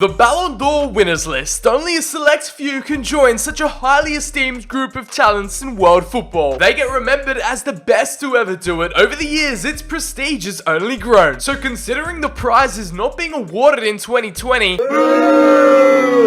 The Ballon d'Or winners list. Only a select few can join such a highly esteemed group of talents in world football. They get remembered as the best to ever do it. Over the years, its prestige has only grown. So considering the prize is not being awarded in 2020...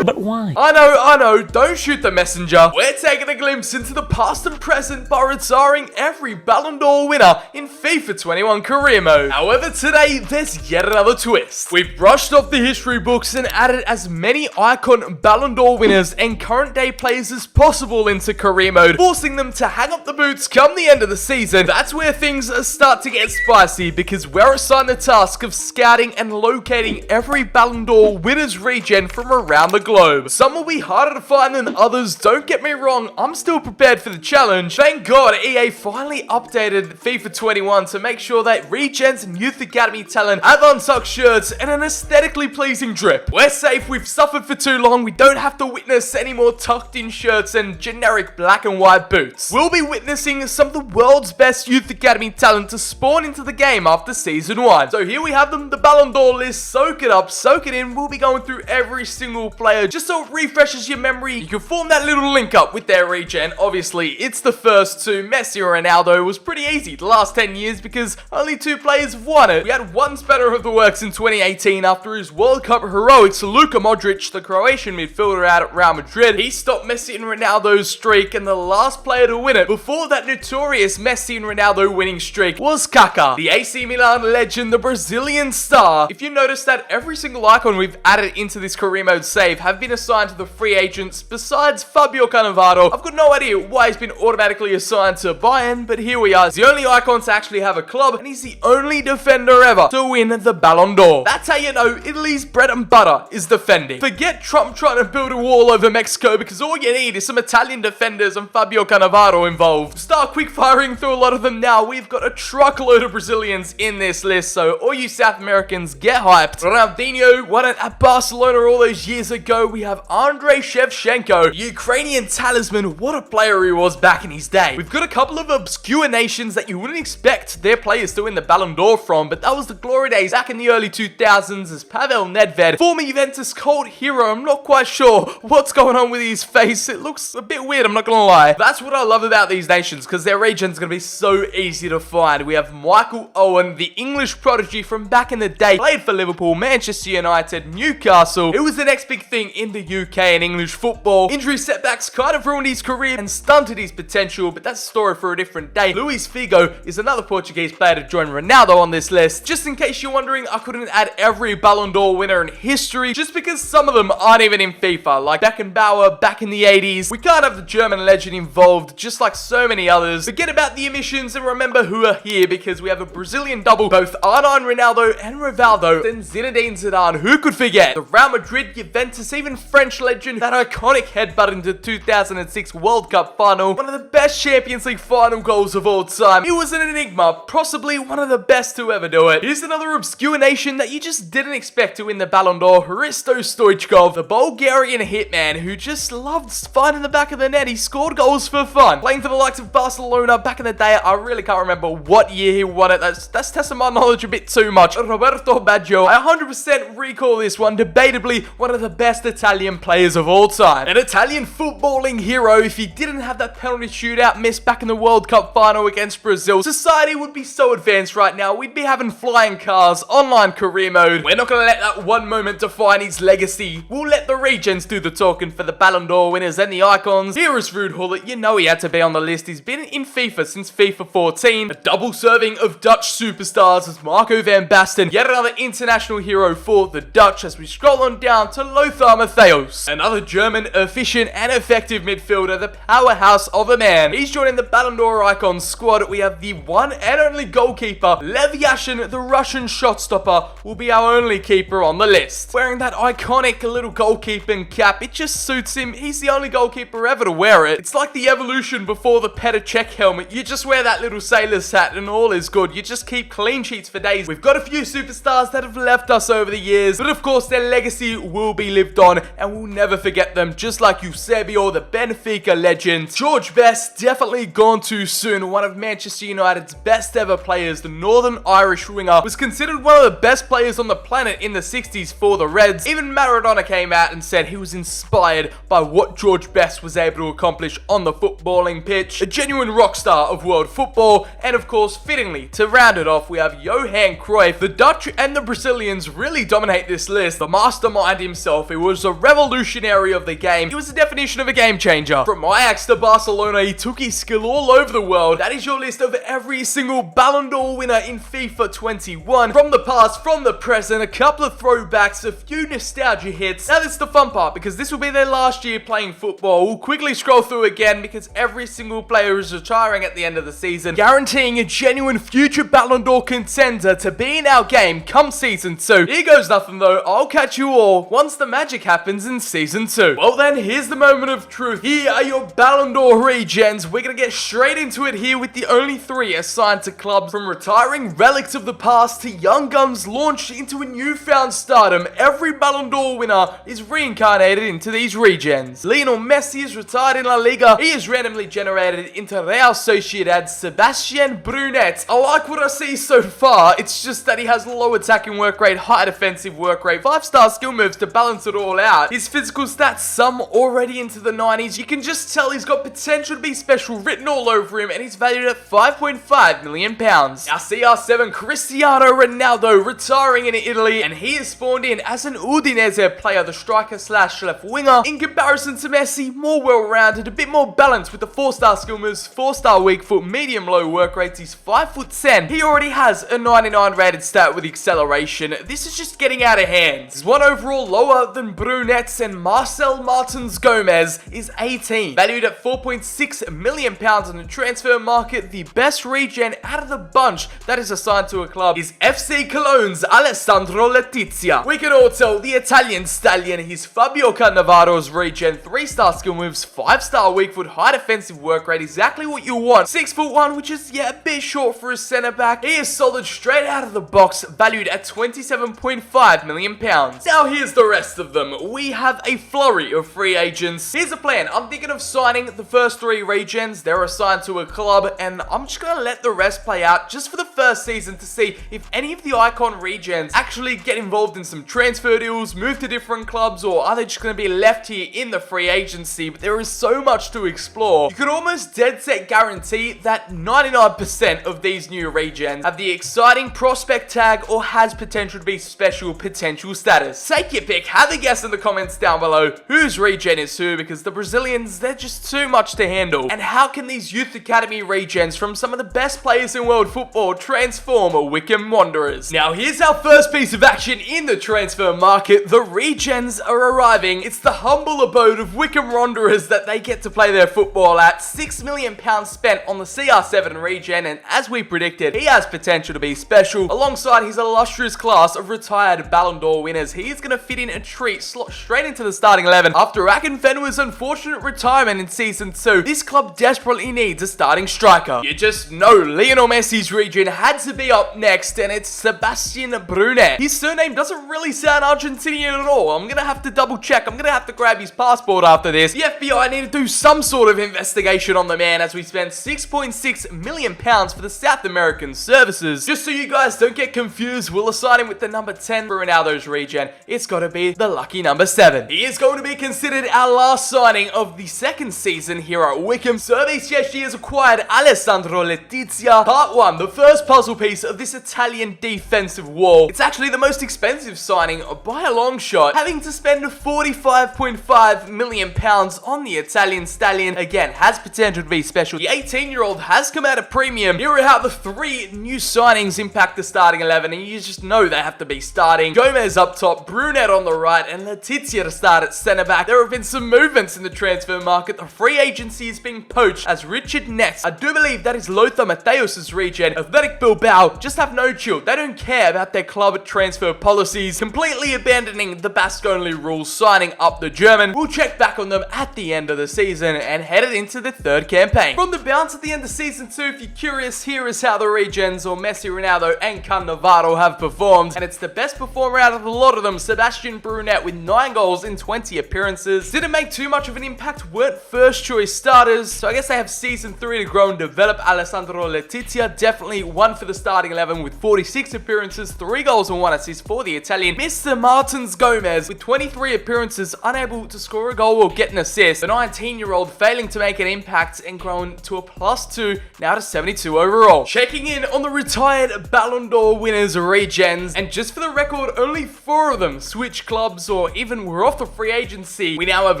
But why? I know, don't shoot the messenger. We're taking a glimpse into the past and present by retiring every Ballon d'Or winner in FIFA 21 career mode. However, today, there's yet another twist. We've brushed off the history books and added as many icon Ballon d'Or winners and current day players as possible into career mode, forcing them to hang up the boots come the end of the season. That's where things start to get spicy, because we're assigned the task of scouting and locating every Ballon d'Or winner's regen from around the globe. Some will be harder to find than others, don't get me wrong, I'm still prepared for the challenge. Thank God EA finally updated FIFA 21 to make sure that regens and youth academy talent have untucked shirts and an aesthetically pleasing drip. We're safe, we've suffered for too long, we don't have to witness any more tucked in shirts and generic black and white boots. We'll be witnessing some of the world's best youth academy talent to spawn into the game after season 1. So here we have them, the Ballon d'Or list. Soak it up, soak it in. We'll be going through every single player just so it refreshes your memory. You can form that little link up with their regen. Obviously, it's the first two. Messi or Ronaldo. It was pretty easy the last 10 years because only 2 players have won it. We had one spanner of the works in 2018 after his World Cup heroics. Luka Modric, the Croatian midfielder out at Real Madrid. He stopped Messi and Ronaldo's streak, and the last player to win it before that notorious Messi and Ronaldo winning streak was Kaká, the AC Milan legend, the Brazilian star. If you notice that every single icon we've added into this career mode save have been assigned to the free agents besides Fabio Cannavaro. I've got no idea why he's been automatically assigned to Bayern, but here we are. He's the only icon to actually have a club, and he's the only defender ever to win the Ballon d'Or. That's how you know Italy's bread and butter is defending. Forget Trump trying to build a wall over Mexico, because all you need is some Italian defenders and Fabio Cannavaro involved. Start quick firing through a lot of them now. We've got a truckload of Brazilians in this list, so all you South Americans, get hyped. Ronaldinho won it at Barcelona all those years ago. We have Andrei Shevchenko, Ukrainian talisman. What a player he was back in his day. We've got a couple of obscure nations that you wouldn't expect their players to win the Ballon d'Or from, but that was the glory days back in the early 2000s as Pavel Nedved, former Juventus cult hero. I'm not quite sure what's going on with his face. It looks a bit weird, I'm not gonna lie. That's what I love about these nations, because their region's gonna be so easy to find. We have Michael Owen, the English prodigy from back in the day, played for Liverpool, Manchester United, Newcastle. It was the next big thing in the UK and English football. Injury setbacks kind of ruined his career and stunted his potential, but that's a story for a different day. Luis Figo is another Portuguese player to join Ronaldo on this list. Just in case you're wondering, I couldn't add every Ballon d'Or winner in history just because some of them aren't even in FIFA, like Beckenbauer back in the 80s. We can't have the German legend involved, just like so many others. Forget about the emissions and remember who are here, because we have a Brazilian double, both R9 Ronaldo and Rivaldo, then Zinedine Zidane. Who could forget? The Real Madrid, Juventus, even French legend, that iconic headbutt into the 2006 World Cup final, one of the best Champions League final goals of all time. It was an enigma, possibly one of the best to ever do it. Here's another obscure nation that you just didn't expect to win the Ballon d'Or, Hristo Stoichkov, the Bulgarian hitman who just loved finding the back of the net. He scored goals for fun. Playing for the likes of Barcelona back in the day, I really can't remember what year he won it. That's testing my knowledge a bit too much. Roberto Baggio, I 100% recall this one, debatably one of the best Italian players of all time. An Italian footballing hero. If he didn't have that penalty shootout miss back in the World Cup final against Brazil, society would be so advanced right now. We'd be having flying cars, online career mode. We're not gonna let that one moment define his legacy. We'll let the regens do the talking for the Ballon d'Or winners and the icons. Here is Ruud Gullit. You know he had to be on the list. He's been in FIFA since FIFA 14. A double serving of Dutch superstars as Marco van Basten, yet another international hero for the Dutch, as we scroll on down to Lothar Matthäus, another German efficient and effective midfielder, the powerhouse of a man. He's joining the Ballon d'Or icons squad. We have the one and only goalkeeper, Lev Yashin, the Russian shot stopper, will be our only keeper on the list. Wearing that iconic little goalkeeper goalkeeping cap. It just suits him. He's the only goalkeeper ever to wear it. It's like the evolution before the Petr Cech helmet. You just wear that little sailor's hat and all is good. You just keep clean sheets for days. We've got a few superstars that have left us over the years, but of course their legacy will be lived on and we'll never forget them, just like Eusebio, the Benfica legend. George Best, definitely gone too soon. One of Manchester United's best ever players, the Northern Irish winger, was considered one of the best players on the planet in the 60s for the Reds. Even Maradona came out and said he was inspired by what George Best was able to accomplish on the footballing pitch. A genuine rock star of world football, and of course, fittingly, to round it off, we have Johan Cruyff. The Dutch and the Brazilians really dominate this list. The mastermind himself, he was a revolutionary of the game. He was the definition of a game changer. From Ajax to Barcelona, he took his skill all over the world. That is your list of every single Ballon d'Or winner in FIFA 21. From the past, from the present, a couple of throwbacks, a few nostalgia hits. Now that's the fun part, because this will be their last year playing football. We'll quickly scroll through again, because every single player is retiring at the end of the season, guaranteeing a genuine future Ballon d'Or contender to be in our game come season 2. Here goes nothing though, I'll catch you all once the magic happens in season 2. Well then, here's the moment of truth. Here are your Ballon d'Or Regens. We're gonna get straight into it here with the only 3 assigned to clubs. From retiring relics of the past to young guns launched into a newfound stardom, every Ballon d'Or winner is reincarnated into these Regens. Lionel Messi is retired in La Liga. He is randomly generated into Real Sociedad's Sebastian Brunet. I like what I see so far. It's just that he has low attacking work rate, high defensive work rate, 5-star skill moves to balance it all out. His physical stats, some already into the 90s. You can just tell he's got potential to be special written all over him, and he's valued at £5.5 million. Now CR7 Cristiano Ronaldo retiring in Italy, and he is spawned in as an Udinese player, the striker slash left winger. In comparison to Messi, more well-rounded, a bit more balanced with the 4-star skill moves, 4-star weak foot, medium low work rates. He's 5'10". He already has a 99 rated stat with acceleration. This is just getting out of hand. He's 1 overall lower than Brunet's, and Marcel Martins Gomez is 18. Valued at £4.6 million on the transfer market, the best regen out of the bunch that is assigned to a club is FC Cologne's Alessandro Letizia. We can all tell the Italian stallion, he's Fabio Cannavaro's regen, 3-star skill moves, 5-star weak foot, high defensive work rate, exactly what you want. 6'1", which is, a bit short for a centre back. He is solid straight out of the box, valued at £27.5 million. Now here's the rest of them. We have a flurry of free agents. Here's a plan. I'm thinking of signing the first 3 regens. They're assigned to a club, and I'm just gonna let the rest play out just for the first season to see if any of the icon regens actually get involved in some transfer deals, move to different clubs, or are they just gonna be left here in the free agency? But there is so much to explore. You could almost dead set guarantee that 99% of these new regens have the exciting prospect tag or has potential to be special potential status. Take your pick, have a guess in the comments down below whose regen is who, because the Brazilians, they're just too much to handle. And how can these youth academy regens from some of the best players in world football transform a Wycombe Wanderers? Now here's our first piece of action in the transfer market. The regens are arriving. It's the humble abode of Wycombe Wanderers that they get to play their football at. £6 million spent on the CR7 regen, and as we predicted, he has potential to be special. Alongside his illustrious class of retired Ballon d'Or winners, he is going to fit in a treat, slot straight into the starting 11. After Akinfenwa's unfortunate retirement in Season 2, this club desperately needs a starting striker. You just know Lionel Messi's regen had to be up next, and it's Sebastian Brunet. His surname doesn't really sound Argentinian at all. I'm going to have to double check. I'm going to have to grab his passport after this. The FBI need to do some sort of investigation on the man, as we spent £6.6 million for the South American services. Just so you guys don't get confused, we'll assign him with the number 10 for Ronaldo's regen. It's got to be the lucky number 7. He is going to be considered our last signing of the second season here at Wycombe. Service CSG has acquired Alessandro Letizia. Part 1, the first puzzle piece of this Italian defensive wall. It's actually the most expensive signing by a long shot, having to spend £45.5 million on the Italian stallion. Again, has potential to be special. The 18-year-old has come out of premium. Here are how the 3 new signings impact the starting 11, and you just know they have to be starting. Gomez up top, Brunet on the right, and Letizia to start at centre back. There have been some movements in the transfer market. The free agency is being poached as Richard Ness. I do believe that is Lothar Matthäus's regen. Athletic Bilbao just have no chill. They don't care about their club transfer policies, completely abandoning the Basque-only rules signing up the German. We'll check back on them at the end of the season and headed into the third campaign. From the bounce at the end of season 2, if you're curious, here is how the Regens, or Messi, Ronaldo, and Cannavaro have performed, and it's the best performer out of a lot of them, Sebastian Brunet, with 9 goals in 20 appearances. Didn't make too much of an impact, weren't first choice starters, so I guess they have season 3 to grow and develop. Alessandro Letizia, definitely one for the starting 11 with 46 appearances, 3 goals and 1 assist for the Italian. Mr. Martins Gomez, with 23 appearances, unable to score a goal or get an assist. The 19-year-old failing to make an impact and grown to a +2, now to 72 overall. Checking in on the retired Ballon d'Or winners, Regens, and just for the record, only 4 of them switched clubs or even were off the free agency. We now have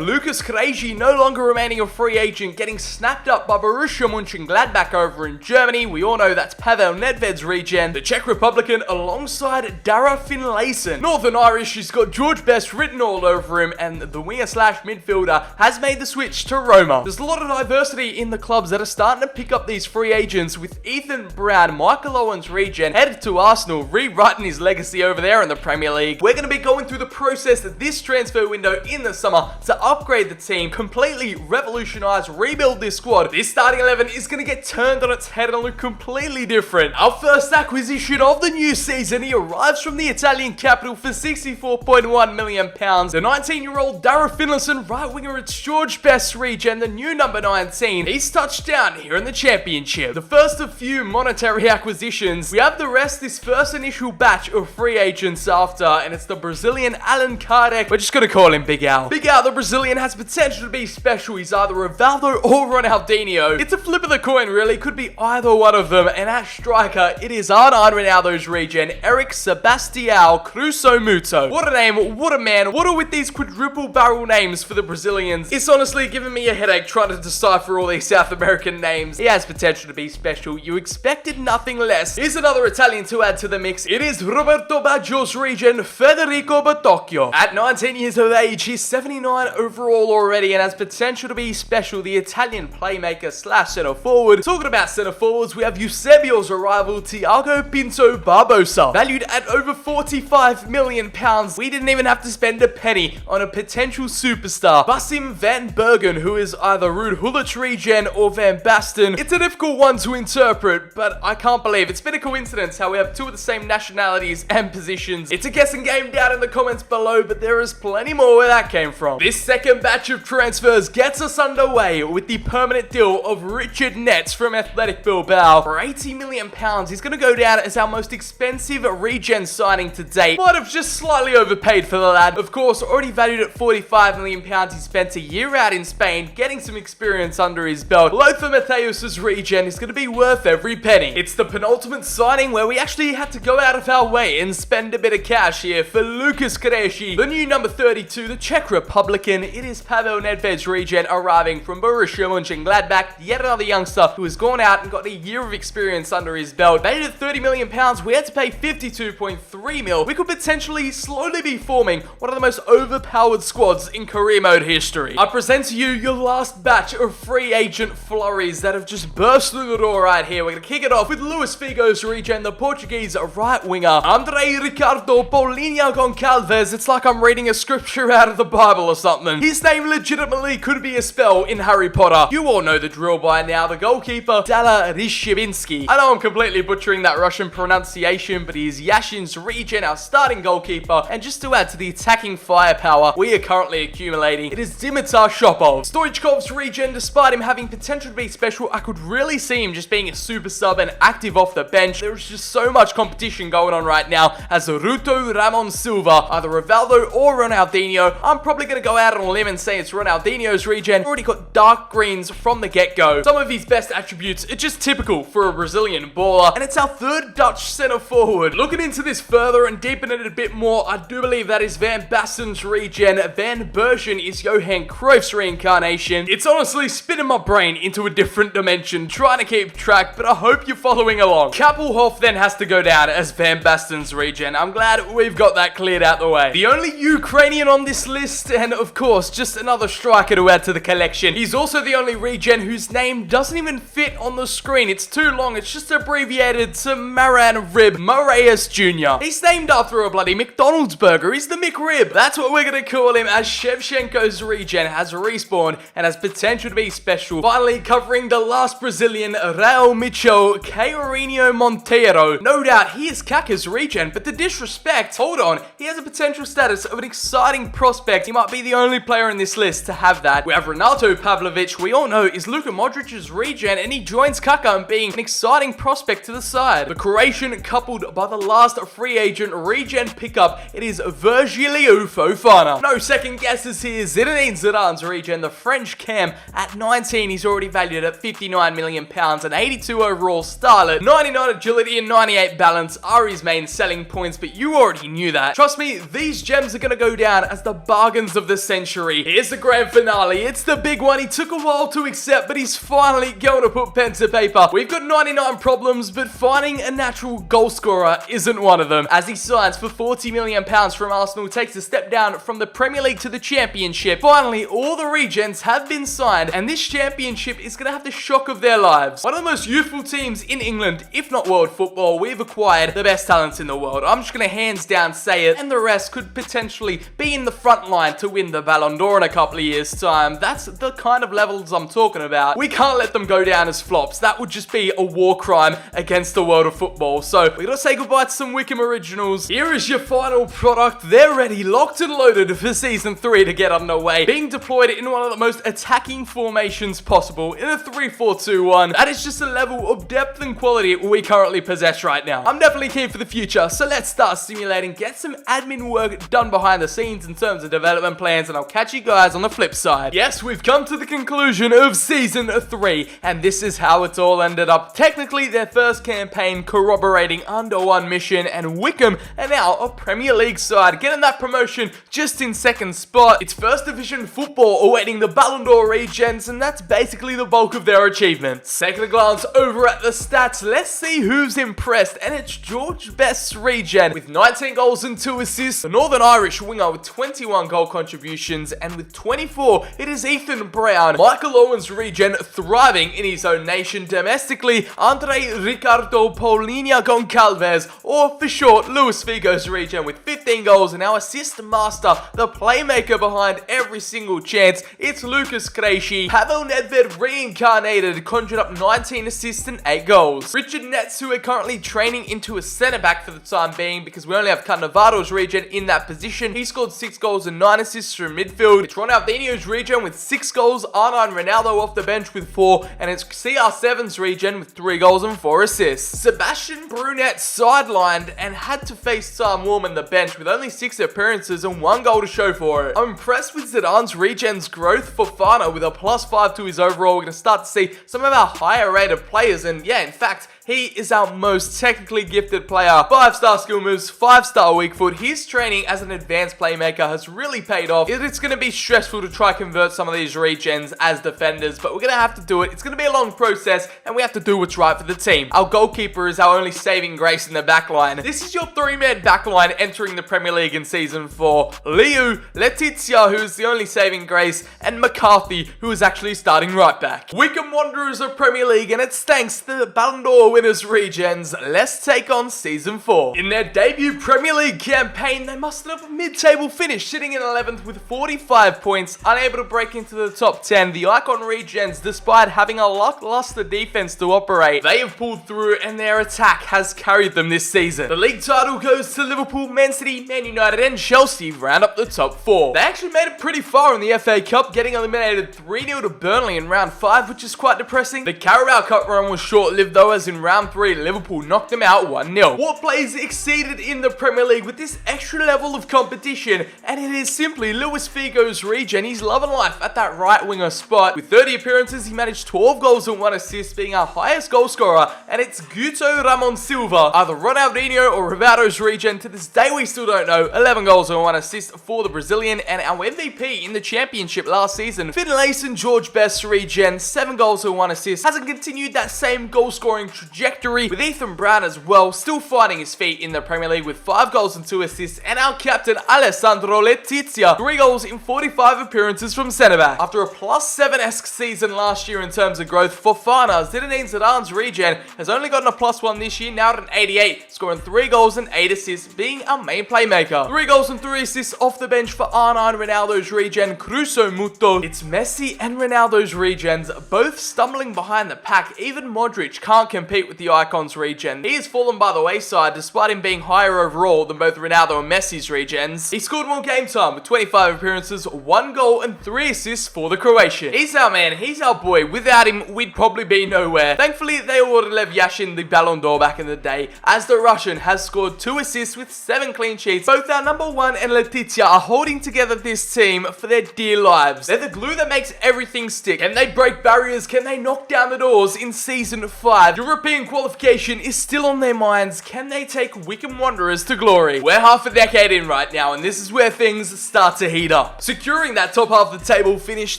Lucas Krejci, no longer remaining a free agent, getting snapped up by Borussia Mönchengladbach over in Germany. We all know that's Pavel Nedved's Regen, the Czech Republican, alongside Dara Finlayson. Northern Irish, he's got George Best written all over him, and the winger/midfielder has made the switch to Roma. There's a lot of diversity in the clubs that are starting to pick up these free agents, with Ethan Brown, Michael Owen's Regen, headed to Arsenal, rewriting his legacy over there in the Premier League. We're going to be going through the process this transfer window in the summer to upgrade the team, completely revolutionize, rebuild this squad. This starting 11 is going to get turned on its head and look completely different. Our first acquisition of the new season, he arrives from the Italian capital for £64.1 million. The 19-year-old Dara Finlayson, right winger, it's George Best's Regen, the new number 19. He's touched down here in the championship. The first of few monetary acquisitions. We have the rest, this first initial batch of free agents after, and it's the Brazilian Alan Kardec. We're just going to call him Big Al. Big Al, the Brazilian, has potential to be special. He's either Rivaldo or Ronaldinho. It's a flip of the coin, really. Could be either one of them. And at striker, it is R9 Ronaldo's Regen, Eric Sebastião Crusoe Muto. What a name, what a man, what are with these quadruple barrel names for the Brazilians? It's honestly giving me a headache trying to decipher all these South American names. He has potential to be special. You expected nothing less. Here's another Italian to add to the mix. It is Roberto Baggio's Regen, Federico Battocchio. At 19 years of age, he's 79 overall already and has potential to be special. The Italian playmaker / centre forward. Talking about centre forwards, we have Eusebio's arrival, Thiago Pinto Barbosa. Valued at over £45 million. We didn't even have to spend a penny on a potential superstar. Basim van Bergen, who is either Ruud Gullit Regen or Van Basten. It's a difficult one to interpret, but I can't believe it's been a coincidence how we have 2 of the same nationalities and positions. It's a guessing game down in the comments below, but there is plenty more where that came from. This second batch of transfers gets us underway with the permanent deal of Richard Netz from Athletic Bilbao. For £80 million, he's going to go down as our most expensive Regen signing to date. Might have just slightly overpaid for the lad. Of course, already valued at £45 million, he spent a year out in Spain, getting some experience under his belt. Lothar Matthäus's Regen is going to be worth every penny. It's the penultimate signing where we actually had to go out of our way and spend a bit of cash here for Lucas Krejci, the new number 32, the Czech Republican. It is Pavel Nedved's Regen arriving from Borussia Mönchengladbach, yet another youngster who has gone out and got a year of experience under his belt. Valued at £30 million, we had to pay $52.3 million. We could potentially slowly be forming one of the most overpowered squads in career mode history. I present to you your last batch of free agent flurries that have just burst through the door right here. We're going to kick it off with Luis Figo's Regen, the Portuguese right winger. Andre Ricardo Paulinho Goncalves. It's like I'm reading a scripture out of the Bible or something. His name legitimately could be a spell in Harry Potter. You all know the drill by now. The goalkeeper, Dala Rishibinsky. I know I'm completely butchering that Russian pronunciation, but he's Yashin's Regen, our starting goalkeeper. And just to add to the attacking firepower we are currently accumulating, it is Dimitar Shopov. Stoichkov's Regen, despite him having potential to be special, I could really see him just being a super sub and active off the bench. There's just so much competition going on right now as Ruto Ramon Silva, either Rivaldo or Ronaldinho. I'm probably going to go out on a limb and say it's Ronaldinho's Regen. Already got dark greens from the get-go. Some of his best attributes are just typical for a Brazilian baller, and it's our third Dutch centre forward. Looking into this further and deepening it a bit more, I do believe that is Van Basten's Regen. Van Bergen is Johan Cruyff's reincarnation. It's honestly spinning my brain into a different dimension, trying to keep track, but I hope you're following along. Kappelhoff then has to go down as Van Basten's Regen. I'm glad we've got that cleared out the way. The only Ukrainian on this list, and of course, just another striker to add to the collection. He's also the only Regen whose name doesn't even fit on the screen. It's too long. It's just abbreviated to Maran Rib Moraes Jr. He's named after a bloody McDonald's burger. He's the McRib. That's what we're gonna call him, as Shevchenko's regen has respawned and has potential to be special. Finally, covering the last Brazilian, Raul Micho Caiorinho Monteiro. No doubt he is Kaká's regen, but the disrespect, hold on, he has a potential status of an exciting prospect. He might be the only player in this list to have that. We have Renato Pavlovic, we all know is Luka Modric's regen, and he joins Kaká in being an exciting prospect to the side. The Croatian coupled by the last free agent regen pickup, it is Virgilio Fofana. No second guesses here, Zinedine Zidane's regen, the French cam. At 19, he's already valued at £59 million, an 82 overall starlet, 99 agility and 98 balance are his main selling points, but you already knew that. Trust me, these gems are gonna go down as the bargains of the century. Here's the grand finale. It's the big one. He took a while to accept, but he's finally going to put pen to paper. We've got 99 problems, but finding a natural goal scorer isn't one of them. As he signs for £40 million from Arsenal, takes a step down from the Premier League to the Championship. Finally, all the regens have been signed, and this Championship is going to have the shock of their lives. One of the most youthful teams in England, if not world football. We've acquired the best talents in the world. I'm just going to hands down say it, and the rest could potentially be in the front line to win the Ballon D'Or in a couple of years' time. That's the kind of levels I'm talking about. We can't let them go down as flops. That would just be a war crime against the world of football. So we gotta say goodbye to some Wickham originals. Here is your final product. They're ready, locked and loaded for season 3 to get underway. Being deployed in one of the most attacking formations possible in a 3-4-2-1. That is just a level of depth and quality we currently possess right now. I'm definitely keen for the future, so let's start simulating, get some admin work done behind the scenes in terms of development plans, and I'll catch you guys on the flip side. Yes, we've come to the conclusion of season 3, and this is how it's all ended up. Technically, their first campaign corroborating under 1 mission, and Wickham are now a Premier League side, getting that promotion just in second spot. It's first division football awaiting the Ballon D'Or regens, and that's basically the bulk of their achievements. Second glance over at the stats, let's see who's impressed, and it's George Best's regen with 19 goals and 2 assists. The Northern Irish winger with 21 goal contributions, and with 24, it is Ethan Brown. Michael Owen's regen thriving in his own nation domestically, Andre Ricardo Paulinho Goncalves, or for short, Luis Figo's regen with 15 goals, and our assist master, the playmaker behind every single chance, it's Lucas Krejci. Pavel Nedved reincarnated, conjured up 19 assists and 8 goals. Richard Netz, who are currently training into a centre-back for the time being because we only have Cannavaro's regen in that position. He scored 6 goals and 9 assists from midfield. It's Ronaldinho's regen with 6 goals, R9 Ronaldo off the bench with 4, and it's CR7's regen with 3 goals and 4 assists. Sebastian Brunet sidelined and had to face Sam Warm on the bench with only 6 appearances and 1 goal to show for it. I'm impressed with Zidane's regen's growth. Fofana with a +5 to his overall. We're going to start to see some of our higher rated players, and yeah, in fact, he is our most technically gifted player. 5-star skill moves, 5-star weak foot. His training as an advanced playmaker has really paid off. It's going to be stressful to try convert some of these regens as defenders, but we're going to have to do it. It's going to be a long process, and we have to do what's right for the team. Our goalkeeper is our only saving grace in the backline. This is your 3-man backline entering the Premier League in season 4. Liu, Letizia, who is the only saving grace, and McCarthy, who is actually starting right back. Wickham Wanderers of Premier League, and it's thanks to the Ballon D'Or Winners regens. Let's take on season 4. In their debut Premier League campaign, they mustered up a mid-table finish, sitting in 11th with 45 points, unable to break into the top 10. The Icon regens, despite having a lackluster defense to operate, they have pulled through, and their attack has carried them this season. The league title goes to Liverpool, Man City, Man United, and Chelsea round up the top 4. They actually made it pretty far in the FA Cup, getting eliminated 3-0 to Burnley in round 5, which is quite depressing. The Carabao Cup run was short-lived though, as in round 3, Liverpool knocked them out 1-0. What plays exceeded in the Premier League with this extra level of competition, and it is simply Luis Figo's regen. He's loving life at that right winger spot. With 30 appearances, he managed 12 goals and 1 assist, being our highest goal scorer, and it's Guto Ramon Silva, either Ronaldinho or Rivaldo's regen. To this day, we still don't know. 11 goals and 1 assist for the Brazilian, and our MVP in the Championship last season, Finlayson George Best's regen, 7 goals and 1 assist, hasn't continued that same goal scoring trajectory trajectory, with Ethan Brown as well, still finding his feet in the Premier League with 5 goals and 2 assists, and our captain Alessandro Letizia, 3 goals in 45 appearances from centre-back. After a +7-esque season last year in terms of growth, Fofana, Zinedine Zidane's Regen, has only gotten a +1 this year, now at an 88, scoring 3 goals and 8 assists, being our main playmaker. 3 goals and 3 assists off the bench for R9 Ronaldo's Regen, Crusoe Muto. It's Messi and Ronaldo's Regens, both stumbling behind the pack. Even Modric can't compete with the Icons Regen. He has fallen by the wayside despite him being higher overall than both Ronaldo and Messi's Regens. He scored more game time with 25 appearances, 1 goal and 3 assists for the Croatian. He's our man, he's our boy. Without him, we'd probably be nowhere. Thankfully, they awarded Lev Yashin the Ballon D'Or back in the day, as the Russian has scored 2 assists with 7 clean sheets. Both our number 1 and Letizia are holding together this team for their dear lives. They're the glue that makes everything stick. Can they break barriers? Can they knock down the doors in Season 5? European qualification is still on their minds. Can they take Wycombe Wanderers to glory? We're half a decade in right now, and this is where things start to heat up. Securing that top half of the table finish,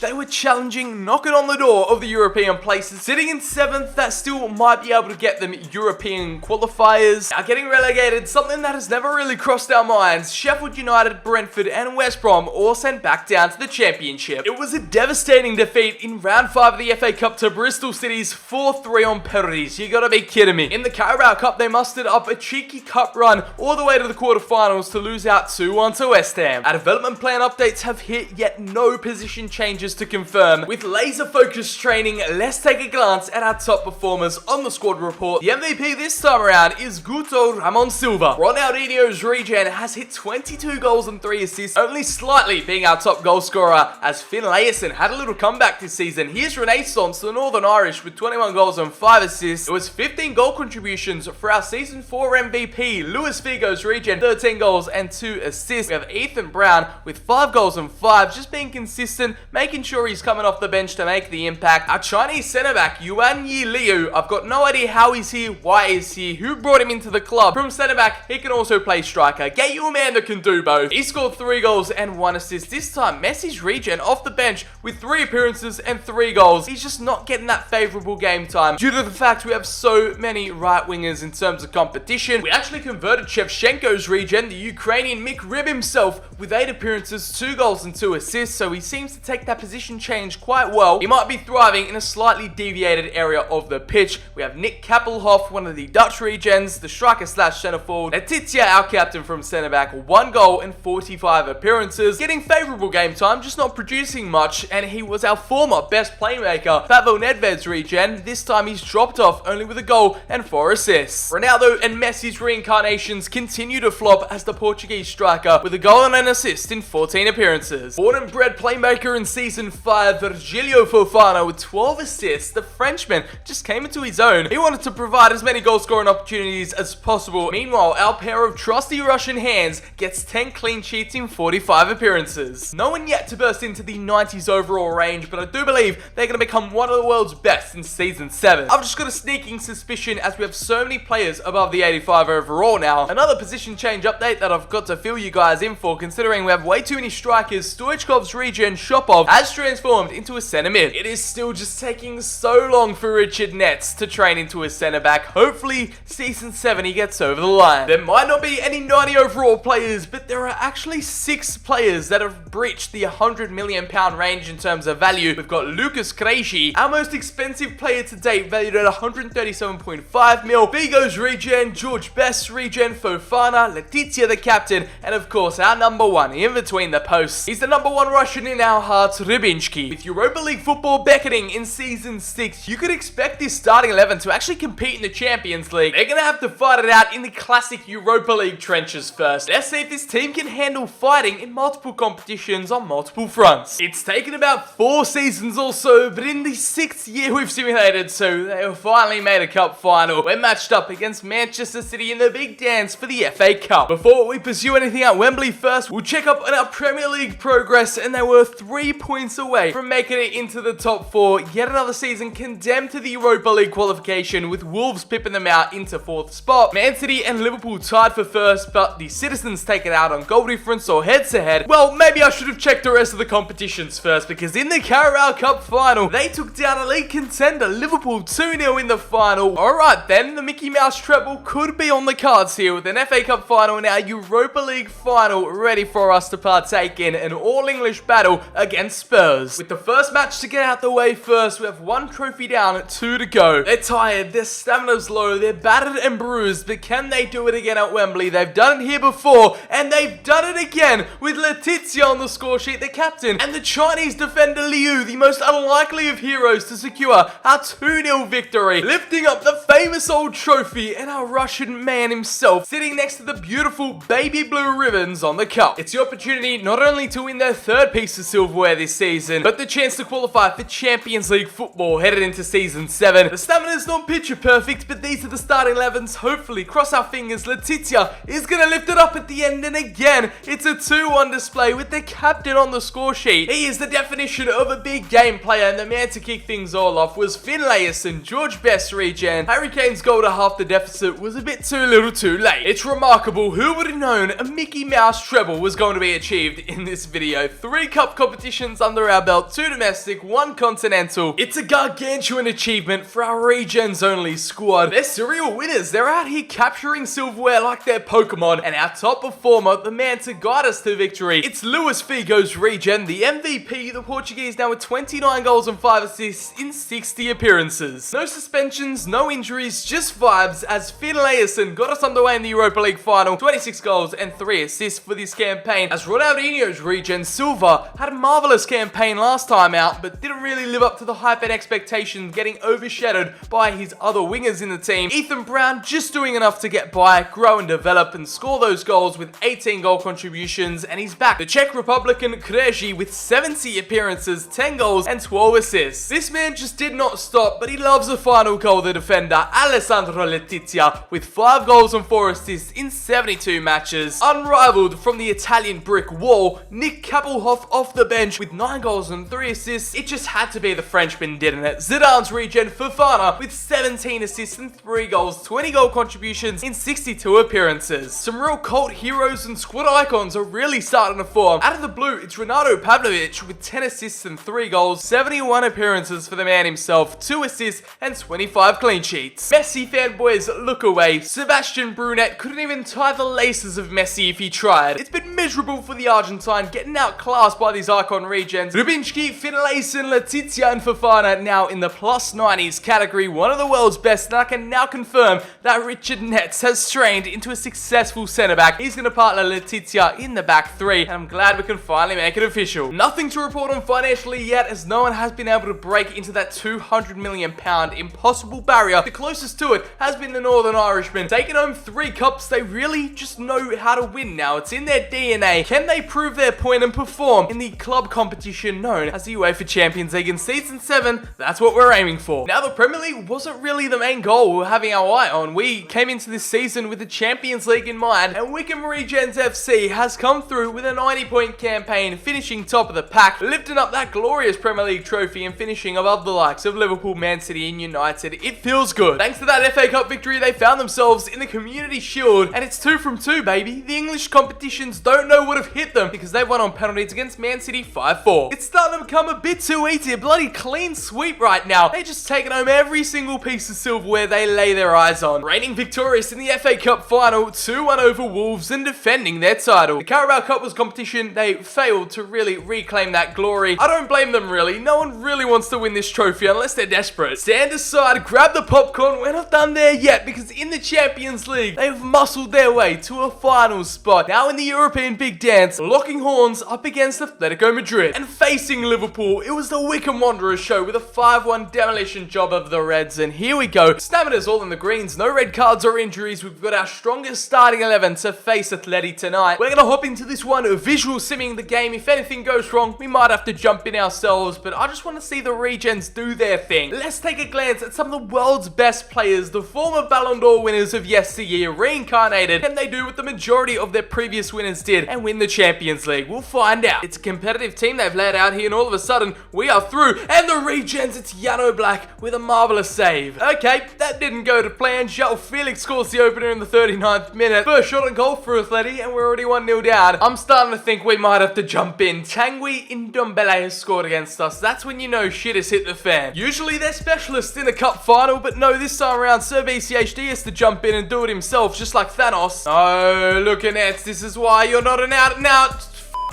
they were challenging, knocking on the door of the European places. Sitting in 7th, that still might be able to get them European qualifiers. Now getting relegated, something that has never really crossed our minds. Sheffield United, Brentford, and West Brom all sent back down to the Championship. It was a devastating defeat in round 5 of the FA Cup to Bristol City's 4-3 on penalties. You gotta be kidding me. In the Carabao Cup, they mustered up a cheeky cup run all the way to the quarterfinals to lose out 2-1 to West Ham. Our development plan updates have hit, yet no position changes to confirm. With laser-focused training, let's take a glance at our top performers on the squad report. The MVP this time around is Guto Ramon Silva. Ronaldinho's Regen has hit 22 goals and 3 assists, only slightly being our top goal scorer, as Finn Laerson had a little comeback this season. Here's Renaissance, the Northern Irish, with 21 goals and 5 assists. It was 15 goal contributions for our Season 4 MVP, Luis Figo's Regen, 13 goals and 2 assists. We have Ethan Brown with 5 goals and 5, just being consistent, making sure he's coming off the bench to make the impact. Our Chinese centre-back, Yuan Yi Liu, I've got no idea how he's here, why he's here, who brought him into the club. From centre-back, he can also play striker. Get you a man that can do both. He scored 3 goals and 1 assist. This time, Messi's Regen off the bench with 3 appearances and 3 goals. He's just not getting that favourable game time due to the fact we have so many right wingers in terms of competition. We actually converted Shevchenko's Regen, the Ukrainian Mick Rib himself, with 8 appearances, 2 goals and 2 assists, so he seems to take that position change quite well. He might be thriving in a slightly deviated area of the pitch. We have Nick Kappelhoff, one of the Dutch Regens, the striker slash centre forward. Letizia, our captain from centre back, 1 goal and 45 appearances, getting favourable game time, just not producing much, and he was our former best playmaker. Pavel Nedved's Regen, this time he's dropped off only with a goal and 4 assists. Ronaldo and Messi's reincarnations continue to flop as the Portuguese striker with a goal and an assist in 14 appearances. Born and bred playmaker in Season 5, Virgilio Fofana with 12 assists. The Frenchman just came into his own. He wanted to provide as many goal scoring opportunities as possible. Meanwhile, our pair of trusty Russian hands gets 10 clean sheets in 45 appearances. No one yet to burst into the 90s overall range, but I do believe they're going to become one of the world's best in Season 7. I've just got a sneaking suspicion as we have so many players above the 85 overall now. Another position change update that I've got to fill you guys in for, considering we have way too many strikers. Stoichkov's Regen, Shopov, has transformed into a centre mid. It is still just taking so long for Richard Nets to train into a centre back. Hopefully, Season 7 he gets over the line. There might not be any 90 overall players, but there are actually 6 players that have breached the £100 million range in terms of value. We've got Lucas Krejci, our most expensive player to date, valued at 137.5 mil. Figo's Regen, George Best's Regen, Fofana, Letizia the captain, and of course our number 1 in between the posts. He's the number 1 Russian in our hearts, Rybinski. With Europa League football beckoning in Season 6, you could expect this starting 11 to actually compete in the Champions League. They're going to have to fight it out in the classic Europa League trenches first. Let's see if this team can handle fighting in multiple competitions on multiple fronts. It's taken about 4 seasons or so, but in the 6th year we've simulated, so they have finally made a cup final. We're matched up against Manchester City in the big dance for the FA Cup. Before we pursue anything at Wembley first, we'll check up on our Premier League progress, and they were 3 points away from making it into the top 4. Yet another season condemned to the Europa League qualification, with Wolves pipping them out into 4th spot. Man City and Liverpool tied for 1st, but the Citizens take it out on goal difference or head-to-head. Well, maybe I should have checked the rest of the competitions first, because in the Carabao Cup final, they took down a league contender Liverpool 2-0 in the final. final. Alright then, the Mickey Mouse Treble could be on the cards here with an FA Cup final and our Europa League final ready for us to partake in an all-English battle against Spurs. With the first match to get out the way first, we have 1 trophy down, 2 to go. They're tired, their stamina's low, they're battered and bruised, but can they do it again at Wembley? They've done it here before, and they've done it again with Letizia on the score sheet, the captain, and the Chinese defender Liu, the most unlikely of heroes to secure our 2-0 victory, lifting up the famous old trophy, and our Russian man himself sitting next to the beautiful baby blue ribbons on the cup. It's the opportunity not only to win their 3rd piece of silverware this season, but the chance to qualify for Champions League football headed into season 7. The stamina's not picture perfect, but these are the starting 11s. Hopefully, cross our fingers, Letizia is going to lift it up at the end, and again, it's a 2-1 display with the captain on the score sheet. He is the definition of a big game player, and the man to kick things all off was Finlayson, George Best Regen. Harry Kane's goal to half the deficit was a bit too little too late. It's remarkable, who would have known a Mickey Mouse treble was going to be achieved in this video. 3 cup competitions under our belt, 2 domestic, 1 continental. It's a gargantuan achievement for our Regens only squad. They're serial winners, they're out here capturing silverware like they're Pokemon, and our top performer, the man to guide us to victory, it's Luis Figo's Regen, the MVP, the Portuguese now with 29 goals and 5 assists in 60 appearances. No suspensions, no injuries, just vibes as Finlayson got us underway in the Europa League final, 26 goals and 3 assists for this campaign, as Ronaldinho's Regen Silva had a marvellous campaign last time out, but didn't really live up to the hype and expectations, getting overshadowed by his other wingers in the team. Ethan Brown just doing enough to get by, grow and develop and score those goals with 18 goal contributions, and he's back. The Czech Republican Kreji with 70 appearances, 10 goals and 12 assists. This man just did not stop, but he loves the final goal, the defender Alessandro Letizia with 5 goals and 4 assists in 72 matches. Unrivaled from the Italian brick wall, Nick Kappelhoff off the bench with 9 goals and 3 assists. It just had to be the Frenchman, didn't it? Zidane's Regen Fofana with 17 assists and 3 goals, 20 goal contributions in 62 appearances. Some real cult heroes and squad icons are really starting to form. Out of the blue, it's Renato Pavlovic with 10 assists and 3 goals, 71 appearances for the man himself, 2 assists and 25 clean sheets. Messi fanboys look away. Sebastian Brunet couldn't even tie the laces of Messi if he tried. It's been miserable for the Argentine, getting outclassed by these icon Regens. Rubinski, Finlayson, Letizia and Fofana now in the plus 90s category, one of the world's best, and I can now confirm that Richard Netz has strained into a successful centre-back. He's going to partner Letizia in the back 3, and I'm glad we can finally make it official. Nothing to report on financially yet, as no one has been able to break into that £200 million impossible barrier. The closest to it has been the Northern Irishmen, taking home 3 cups. They really just know how to win now. It's in their DNA. Can they prove their point and perform in the club competition known as the UEFA Champions League in Season 7? That's what we're aiming for. Now, the Premier League wasn't really the main goal we were having our eye on. We came into this season with the Champions League in mind, and Wickham Regens FC has come through with a 90-point campaign, finishing top of the pack, lifting up that glorious Premier League trophy and finishing above the likes of Liverpool, Man City and United. It feels good. Thanks to that FA Cup victory, they found themselves in the Community Shield, and it's 2 from 2, baby. The English competitions don't know what have hit them because they won on penalties against Man City 5-4. It's starting to become a bit too easy, a bloody clean sweep right now. They just taking home every single piece of silverware they lay their eyes on. Reigning victorious in the FA Cup final, 2-1 over Wolves and defending their title. The Carabao Cup was competition, they failed to really reclaim that glory. I don't blame them really. No one really wants to win this trophy unless they're desperate. Stand aside, grab the popcorn. We're not done there yet, because in the Champions League, they've muscled their way to a final spot. Now in the European Big Dance, locking horns up against Atletico Madrid and facing Liverpool. It was the Wickham Wanderers show with a 5-1 demolition job of the Reds, and here we go. Stamina's all in the greens, no red cards or injuries. We've got our strongest starting 11 to face Atleti tonight. We're gonna hop into this one visual simming the game. If anything goes wrong, we might have to jump in ourselves, but I just want to see the Regens do their thing. Let's take a glance at some of the world's best players, the former Ballon D'Or winners of yesteryear, reincarnated. Can they do what the majority of their previous winners did and win the Champions League? We'll find out. It's a competitive team they've laid out here, and all of a sudden, we are through. And the Regens, it's Yano Black with a marvellous save. Okay, that didn't go to plan. João Felix scores the opener in the 39th minute. First shot on goal for Atleti, and we're already 1-0 down. I'm starting to think we might have to jump in. Tanguy Ndombele has scored against us. That's when you know shit has hit the fan. Usually they're specialists in the cup final, but no, this time around, Sir BCHD has to jump in and do it himself, just like Thanos. Oh, look at Nets. This is why you're not an out-and-out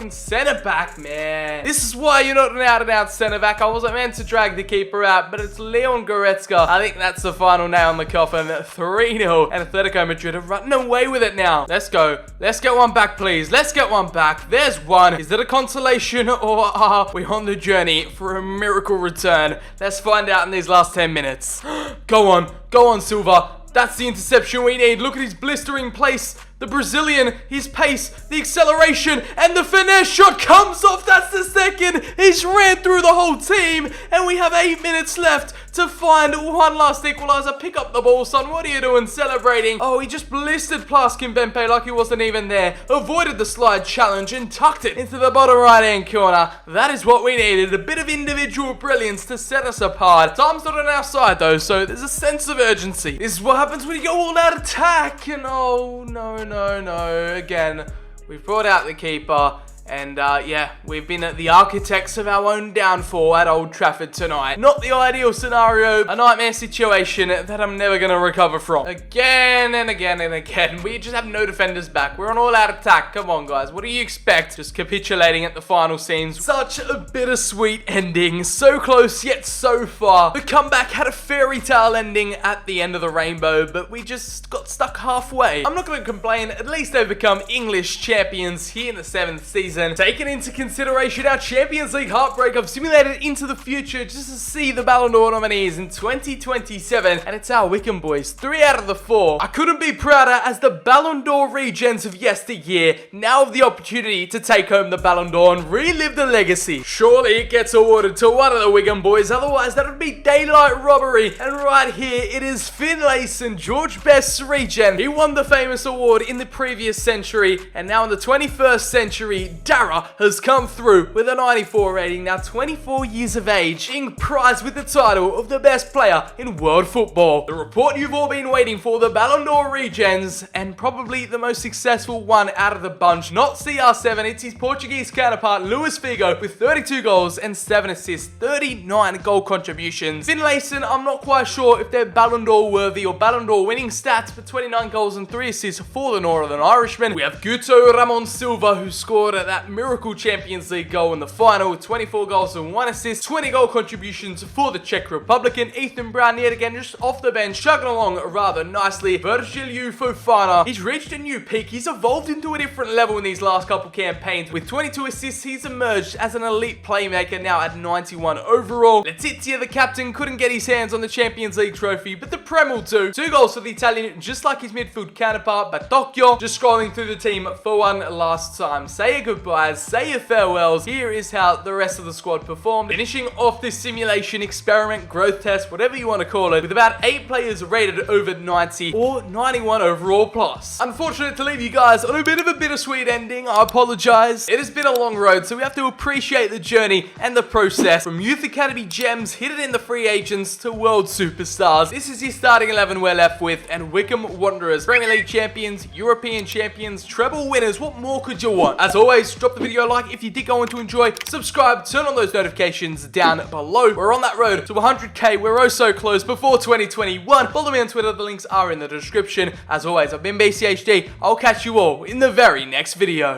center back, man. This is why you're not an out-and-out center back. I wasn't meant to drag the keeper out, but it's Leon Goretzka. I think that's the final nail in the coffin. 3-0, and Atletico Madrid are running away with it now. Let's go. Let's get one back, please. Let's get one back. There's one. Is it a consolation, or are we on the journey for a miracle return? Let's find out in these last 10 minutes. Go on, Silva. That's the interception we need. Look at his blistering pace. The Brazilian, his pace, the acceleration, and the finesse shot comes off. That's the second. He's ran through the whole team, and we have 8 minutes left to find one last equalizer. Pick up the ball, son. What are you doing celebrating? Oh, he just blistered past Kimpembe like he wasn't even there. Avoided the slide challenge and tucked it into the bottom right-hand corner. That is what we needed. A bit of individual brilliance to set us apart. Time's not on our side, though, so there's a sense of urgency. This is what happens when you go all-out attack, and oh, no. Again, we've brought out the keeper. And, yeah, we've been the architects of our own downfall at Old Trafford tonight. Not the ideal scenario, a nightmare situation that I'm never going to recover from. Again and again and again. We just have no defenders back. We're on all-out attack. Come on, guys. What do you expect? Just capitulating at the final scenes. Such a bittersweet ending. So close, yet so far. The comeback had a fairy tale ending at the end of the rainbow, but we just got stuck halfway. I'm not going to complain. At least they've become English champions here in the 7th season. Taking into consideration our Champions League heartbreak, I've simulated into the future just to see the Ballon d'Or nominees in 2027, and it's our Wickham boys, 3 out of the 4. I couldn't be prouder as the Ballon d'Or Regens of yesteryear now have the opportunity to take home the Ballon d'Or and relive the legacy. Surely it gets awarded to one of the Wickham boys, otherwise that would be daylight robbery. And right here, it is Finlayson, George Best's Regen. He won the famous award in the previous century, and now in the 21st century, Dara has come through with a 94 rating, now 24 years of age, being prized with the title of the best player in world football. The report you've all been waiting for, the Ballon d'Or Regens, and probably the most successful one out of the bunch, not CR7, it's his Portuguese counterpart, Luis Figo, with 32 goals and 7 assists, 39 goal contributions. Finlayson, I'm not quite sure if they're Ballon d'Or worthy or Ballon d'Or winning stats, but 29 goals and 3 assists for the Northern Irishman. We have Guto Ramon Silva, who scored at that miracle Champions League goal in the final with 24 goals and 1 assist, 20 goal contributions for the Czech Republican. Ethan Brown yet again just off the bench, chugging along rather nicely. Virgil Fofana, he's reached a new peak. He's evolved into a different level in these last couple campaigns. With 22 assists, he's emerged as an elite playmaker now at 91 overall. Letizia, the captain, couldn't get his hands on the Champions League trophy, but the Prem will too. 2 goals for the Italian, just like his midfield counterpart, Batocchio. Just scrolling through the team for one last time. Say a goodbyes, say your farewells. Here is how the rest of the squad performed. Finishing off this simulation, experiment, growth test, whatever you want to call it, with about 8 players rated over 90 or 91 overall plus. Unfortunate to leave you guys on a bit of a bittersweet ending. I apologize. It has been a long road, so we have to appreciate the journey and the process. From Youth Academy gems hidden in the free agents to world superstars. This is your starting 11 we're left with, and Wickham Wanderers, Premier League champions, European champions, treble winners. What more could you want? As always, drop the video a like if you did go on to enjoy, subscribe, turn on those notifications down below. We're on that road to 100k. We're oh so close before 2021. Follow me on Twitter. The links are in the description. As always, I've been bchdbusiness. I'll catch you all in the very next video.